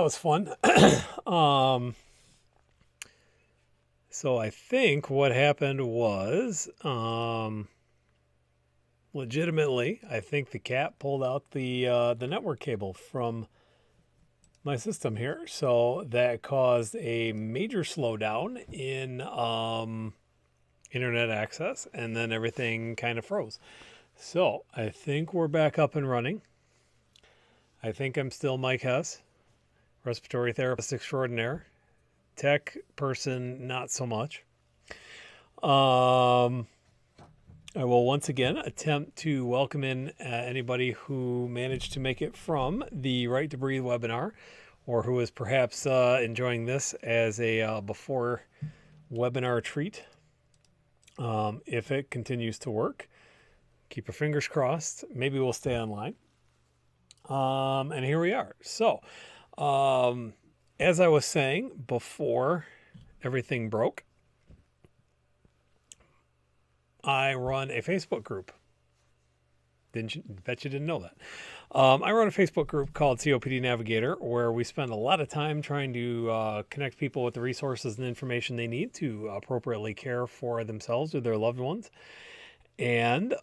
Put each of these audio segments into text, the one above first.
that was fun. um, so I think what happened was, legitimately, I think the cat pulled out the network cable from my system here, so that caused a major slowdown in internet access, and then everything kind of froze. So I think we're back up and running. I think I'm still Mike Hess, respiratory therapist extraordinaire, tech person not so much. I will once again attempt to welcome in anybody who managed to make it from the Right to Breathe webinar, or who is perhaps enjoying this as a before webinar treat. If it continues to work, keep your fingers crossed. Maybe we'll stay online. And here we are. So, as I was saying before everything broke, I run a Facebook group. Bet you didn't know that. I run a Facebook group called COPD Navigator, where we spend a lot of time trying to connect people with the resources and information they need to appropriately care for themselves or their loved ones. And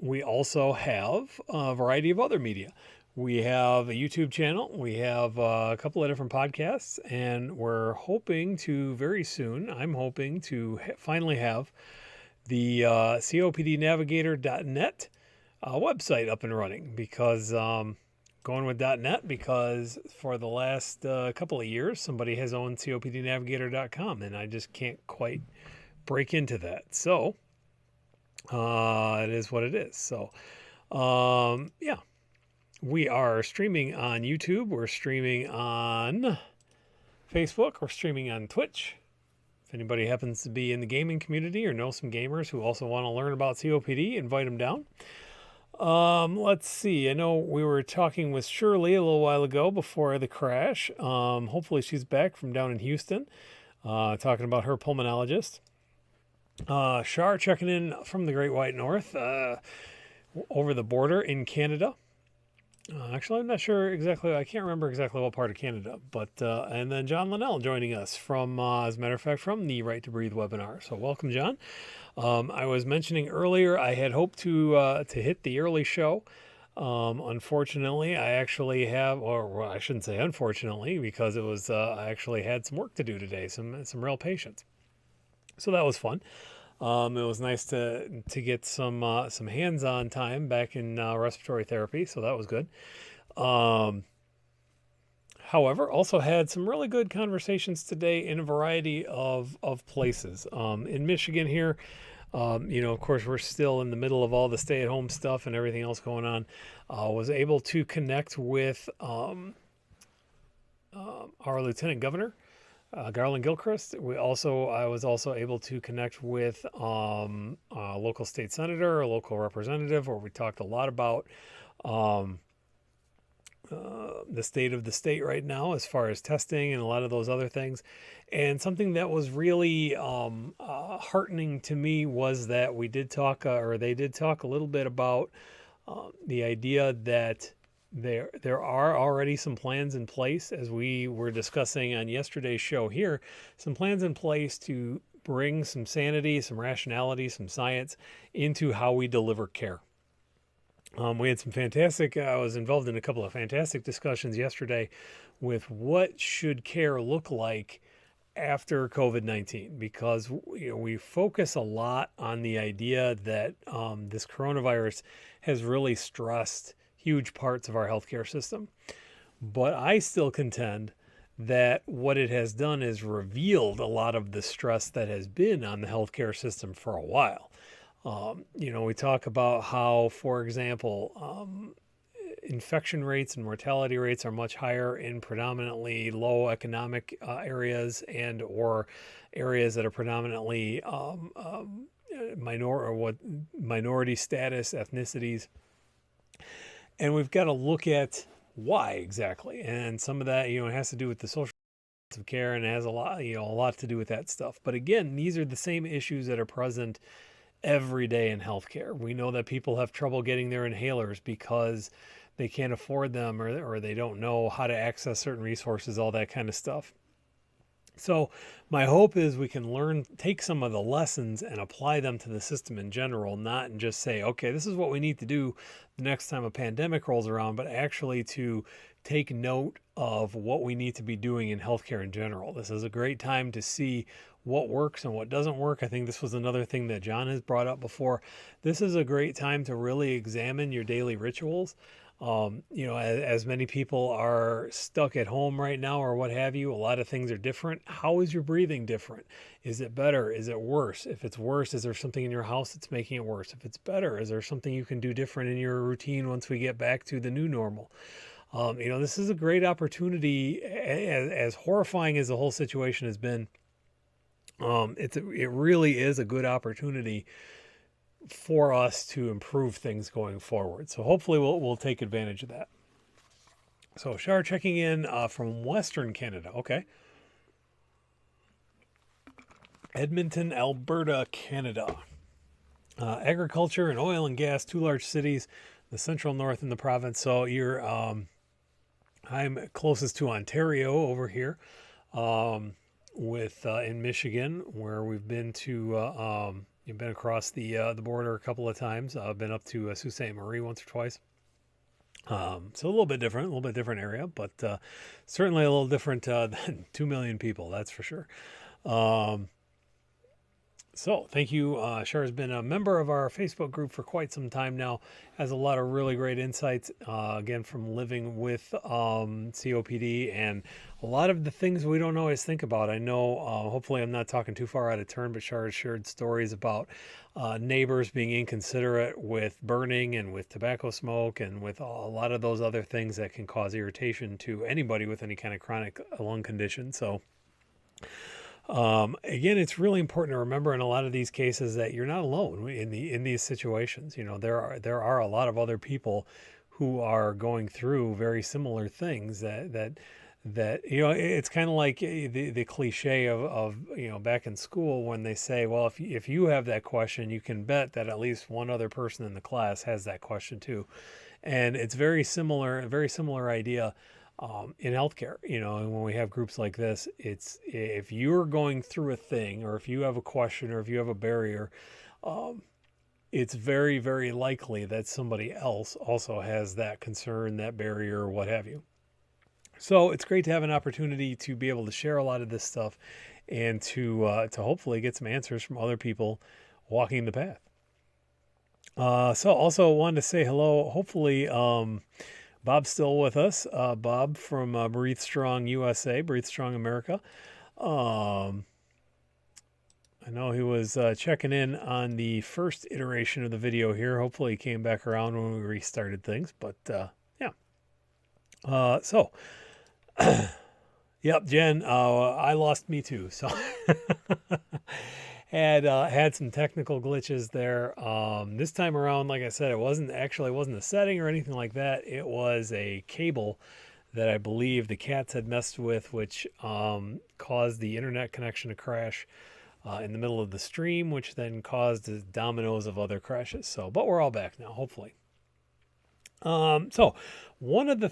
we also have a variety of other media. We have a YouTube channel. We have a couple of different podcasts, and we're hoping to very soon, I'm hoping to finally have the copdnavigator.net website up and running, because going with .net because for the last couple of years, somebody has owned copdnavigator.com, and I just can't quite break into that. So it is what it is. So yeah. We are streaming on YouTube. We're streaming on Facebook. We're streaming on Twitch. If anybody happens to be in the gaming community or know some gamers who also want to learn about COPD, invite them down. Let's see. I know we were talking with Shirley a little while ago before the crash. Hopefully she's back from down in Houston, talking about her pulmonologist. Shar checking in from the Great White North, over the border in Canada. Actually, I'm not sure exactly. I can't remember exactly what part of Canada, but and then John Linnell joining us from, as a matter of fact, from the Right to Breathe webinar. So welcome, John. I was mentioning earlier I had hoped to hit the early show. Unfortunately, I actually have, or I shouldn't say unfortunately, because it was I actually had some work to do today, some real patience. So that was fun. It was nice to get some hands-on time back in respiratory therapy, so that was good. However, also had some really good conversations today in a variety of places. In Michigan here, of course, we're still in the middle of all the stay-at-home stuff and everything else going on. Was able to connect with our Lieutenant Governor, Garland Gilchrist. I was also able to connect with a local state senator, a local representative, where we talked a lot about the state of the state right now as far as testing and a lot of those other things. And something that was really heartening to me was that we did talk, or they did talk a little bit about the idea that there are already some plans in place, as we were discussing on yesterday's show here, some plans in place to bring some sanity, some rationality, some science into how we deliver care. We had some fantastic, I was involved in a couple of fantastic discussions yesterday with what should care look like after COVID-19, because we focus a lot on the idea that this coronavirus has really stressed huge parts of our healthcare system. But I still contend that what it has done is revealed a lot of the stress that has been on the healthcare system for a while. We talk about how, for example, infection rates and mortality rates are much higher in predominantly low economic areas and or areas that are predominantly minority status, ethnicities. And we've got to look at why exactly. And some of that, it has to do with the social of care, and it has a lot to do with that stuff. But again, these are the same issues that are present every day in healthcare. We know that people have trouble getting their inhalers because they can't afford them, or they don't know how to access certain resources, all that kind of stuff. So my hope is we can take some of the lessons and apply them to the system in general, not just say, okay, this is what we need to do the next time a pandemic rolls around, but actually to take note of what we need to be doing in healthcare in general. This is a great time to see what works and what doesn't work. I think this was another thing that John has brought up before. This is a great time to really examine your daily rituals. As many people are stuck at home right now or what have you, a lot of things are different. How is your breathing different? Is it better? Is it worse? If it's worse, is there something in your house that's making it worse? If it's better, is there something you can do different in your routine once we get back to the new normal? This is a great opportunity. As horrifying as the whole situation has been, it really is a good opportunity for us to improve things going forward. So hopefully we'll take advantage of that. So Shar checking in from Western Canada. Okay. Edmonton, Alberta, Canada. Agriculture and oil and gas, 2 large cities, the central north in the province. So I'm closest to Ontario over here, in Michigan, where we've been to. You've been across the border a couple of times. I've been up to Sault Ste. Marie once or twice. So a little bit different area, but certainly a little different than 2 million people, that's for sure. So thank you. Shar has been a member of our Facebook group for quite some time now. Has a lot of really great insights, again, from living with COPD, and a lot of the things we don't always think about. I know, hopefully I'm not talking too far out of turn, but Shar has shared stories about neighbors being inconsiderate with burning and with tobacco smoke and with a lot of those other things that can cause irritation to anybody with any kind of chronic lung condition. So again, it's really important to remember in a lot of these cases that you're not alone in these situations. There are a lot of other people who are going through very similar things that it's kind of like the cliche of back in school when they say, well, if you have that question, you can bet that at least one other person in the class has that question too. And it's a very similar idea. In healthcare, and when we have groups like this, it's if you're going through a thing, or if you have a question, or if you have a barrier, it's very, very likely that somebody else also has that concern, that barrier, or what have you. So it's great to have an opportunity to be able to share a lot of this stuff and to hopefully get some answers from other people walking the path. So also wanted to say hello. Hopefully, Bob's still with us. Bob from Breathe Strong USA, Breathe Strong America. I know he was checking in on the first iteration of the video here. Hopefully he came back around when we restarted things, but yeah. Yep, Jen, I lost me too. So had some technical glitches there. This time around, like I said, it wasn't a setting or anything like that. It was a cable that I believe the cats had messed with, which caused the internet connection to crash in the middle of the stream, which then caused dominoes of other crashes. So, but we're all back now, hopefully. So one of the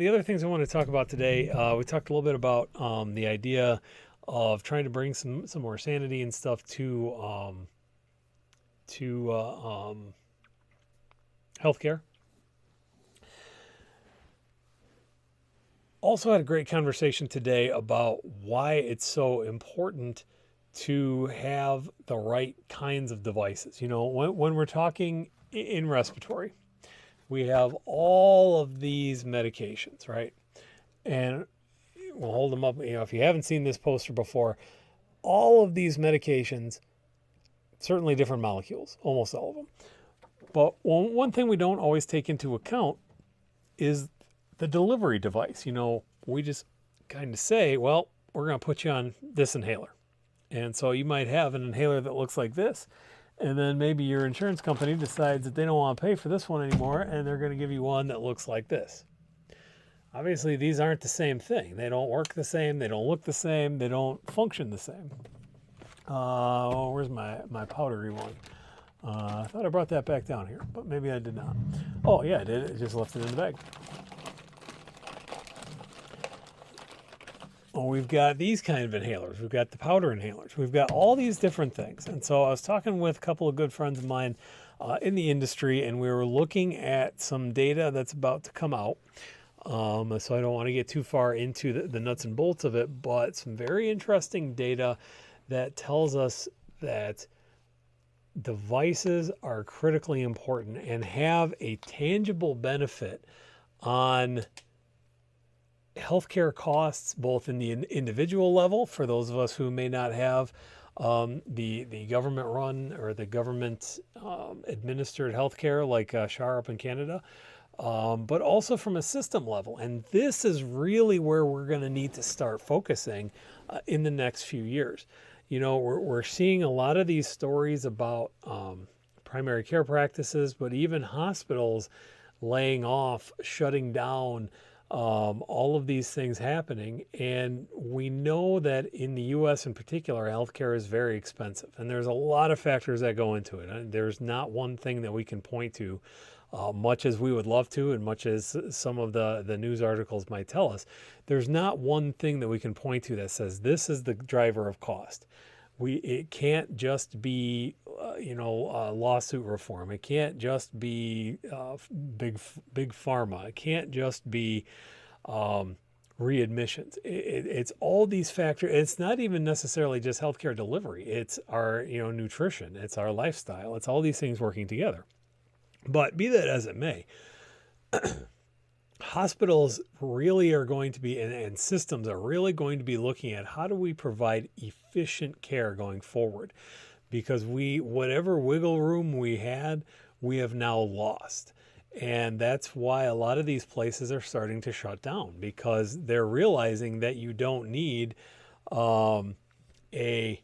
other things I want to talk about today, we talked a little bit about the idea of trying to bring some more sanity and stuff to healthcare. Also had a great conversation today about why it's so important to have the right kinds of devices. When we're talking in respiratory, we have all of these medications, right? And we'll hold them up. If you haven't seen this poster before, all of these medications, certainly different molecules, almost all of them. But one thing we don't always take into account is the delivery device. We just kind of say, well, we're going to put you on this inhaler. And so you might have an inhaler that looks like this. And then maybe your insurance company decides that they don't want to pay for this one anymore, and they're going to give you one that looks like this. Obviously, these aren't the same thing. They don't work the same. They don't look the same. They don't function the same. Where's my powdery one? I thought I brought that back down here, but maybe I did not. Oh, yeah, I did. It just left it in the bag. Oh, we've got these kind of inhalers. We've got the powder inhalers. We've got all these different things. And so I was talking with a couple of good friends of mine in the industry, and we were looking at some data that's about to come out. So I don't want to get too far into the nuts and bolts of it, but some very interesting data that tells us that devices are critically important and have a tangible benefit on healthcare costs, both in the individual level for those of us who may not have the government run or the government administered healthcare like SHAR up in Canada, but also from a system level. And this is really where we're going to need to start focusing in the next few years. You know, we're seeing a lot of these stories about primary care practices, but even hospitals laying off, shutting down, all of these things happening. And we know that in the US in particular, healthcare is very expensive. And there's a lot of factors that go into it. There's not one thing that we can point to, much as we would love to, and much as some of the news articles might tell us. There's not one thing that we can point to that says this is the driver of cost. It can't just be, lawsuit reform. It can't just be big pharma. It can't just be readmissions. It's all these factors. It's not even necessarily just healthcare delivery. It's our nutrition. It's our lifestyle. It's all these things working together. But be that as it may, hospitals really are going to be, and systems are really going to be looking at how do we provide efficient care going forward, because whatever wiggle room we had, we have now lost. And that's why a lot of these places are starting to shut down, because they're realizing that you don't need a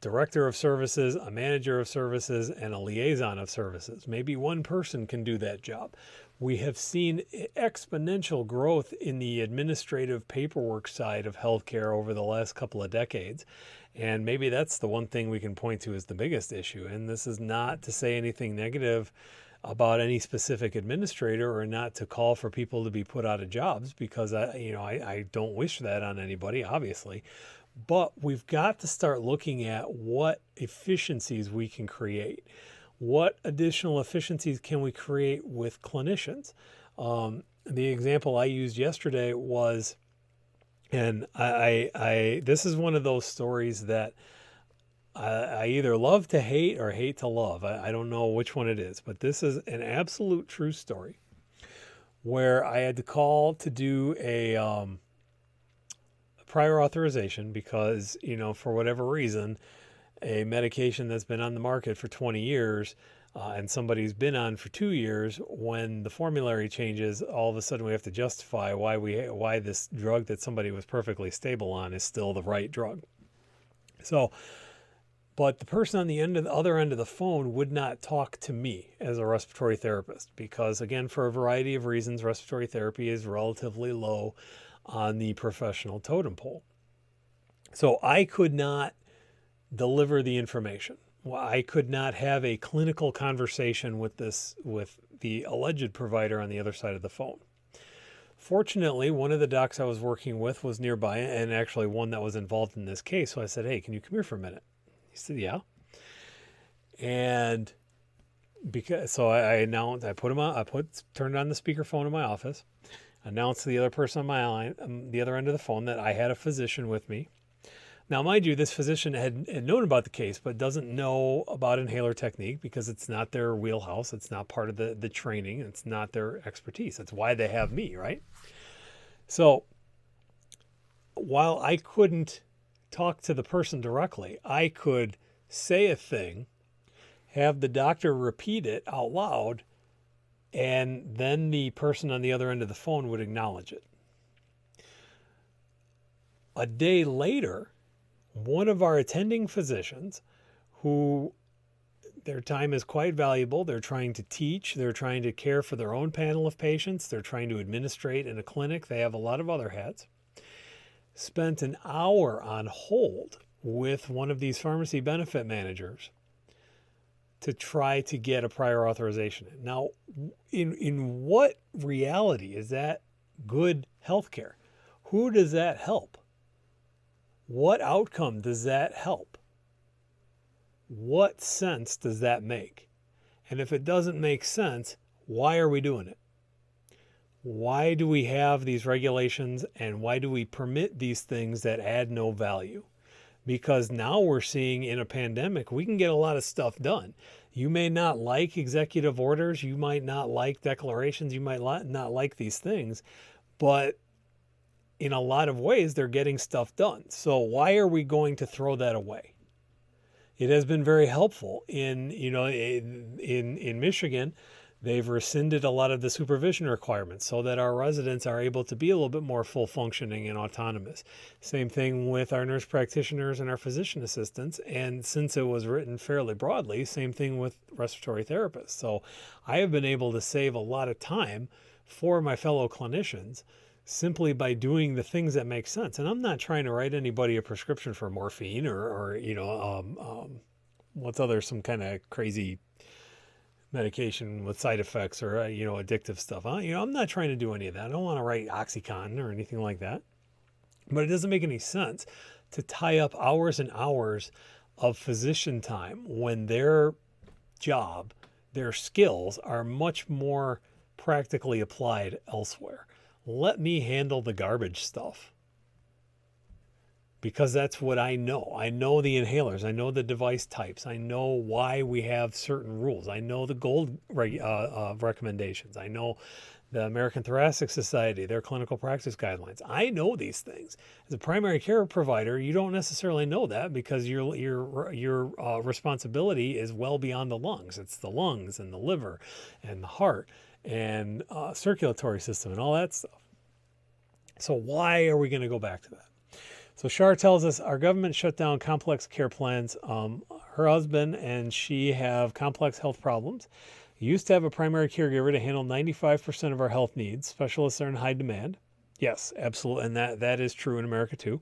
director of services, a manager of services, and a liaison of services. Maybe one person can do that job. We have seen exponential growth in the administrative paperwork side of healthcare over the last couple of decades. And maybe that's the one thing we can point to as the biggest issue. And this is not to say anything negative about any specific administrator, or not to call for people to be put out of jobs, because I don't wish that on anybody, obviously. But we've got to start looking at what efficiencies we can create. What additional efficiencies can we create with clinicians? The example I used yesterday was, and this is one of those stories that I either love to hate or hate to love. I don't know which one it is, but this is an absolute true story where I had to call to do a prior authorization because, for whatever reason, a medication that's been on the market for 20 years and somebody's been on for 2 years, when the formulary changes, all of a sudden we have to justify why this drug that somebody was perfectly stable on is still the right drug. So, but the person on the other end of the phone would not talk to me as a respiratory therapist because, again, for a variety of reasons, respiratory therapy is relatively low on the professional totem pole. So I could not deliver the information. I could not have a clinical conversation with the alleged provider on the other side of the phone. Fortunately, one of the docs I was working with was nearby, and actually one that was involved in this case. So I said, "Hey, can you come here for a minute?" He said, "Yeah." And I announced, turned on the speakerphone in my office, announced to the other person on my line, the other end of the phone, that I had a physician with me. Now, mind you, this physician had known about the case, but doesn't know about inhaler technique because it's not their wheelhouse. It's not part of the training. It's not their expertise. That's why they have me, right? So while I couldn't talk to the person directly, I could say a thing, have the doctor repeat it out loud, and then the person on the other end of the phone would acknowledge it. A day later, one of our attending physicians, who their time is quite valuable, they're trying to teach, they're trying to care for their own panel of patients, they're trying to administrate in a clinic, they have a lot of other hats, spent an hour on hold with one of these pharmacy benefit managers to try to get a prior authorization in. Now, in what reality is that good healthcare? Who does that help? What outcome does that help? What sense does that make? And if it doesn't make sense, why are we doing it? Why do we have these regulations, and why do we permit these things that add no value? Because now we're seeing in a pandemic, we can get a lot of stuff done. You may not like executive orders, you might not like declarations, you might not like these things, but in a lot of ways, they're getting stuff done. So why are we going to throw that away? It has been very helpful in Michigan. They've rescinded a lot of the supervision requirements so that our residents are able to be a little bit more full functioning and autonomous. Same thing with our nurse practitioners and our physician assistants. And since it was written fairly broadly, same thing with respiratory therapists. So I have been able to save a lot of time for my fellow clinicians simply by doing the things that make sense. And I'm not trying to write anybody a prescription for morphine or what's some kind of crazy medication with side effects or, addictive stuff. I'm not trying to do any of that. I don't want to write Oxycontin or anything like that. But it doesn't make any sense to tie up hours and hours of physician time when their job, their skills are much more practically applied elsewhere. Let me handle the garbage stuff, because that's what I know. I know the inhalers. I know the device types. I know why we have certain rules. I know the gold recommendations. I know the American Thoracic Society, their clinical practice guidelines. I know these things. As a primary care provider, you don't necessarily know that because your responsibility is well beyond the lungs. It's the lungs and the liver and the heart and circulatory system and all that stuff. So why are we going to go back to that? So Shar tells us our government shut down complex care plans. Her husband and she have complex health problems. Used to have a primary caregiver to handle 95% of our health needs. Specialists are in high demand. Yes, absolutely. And that is true in America too.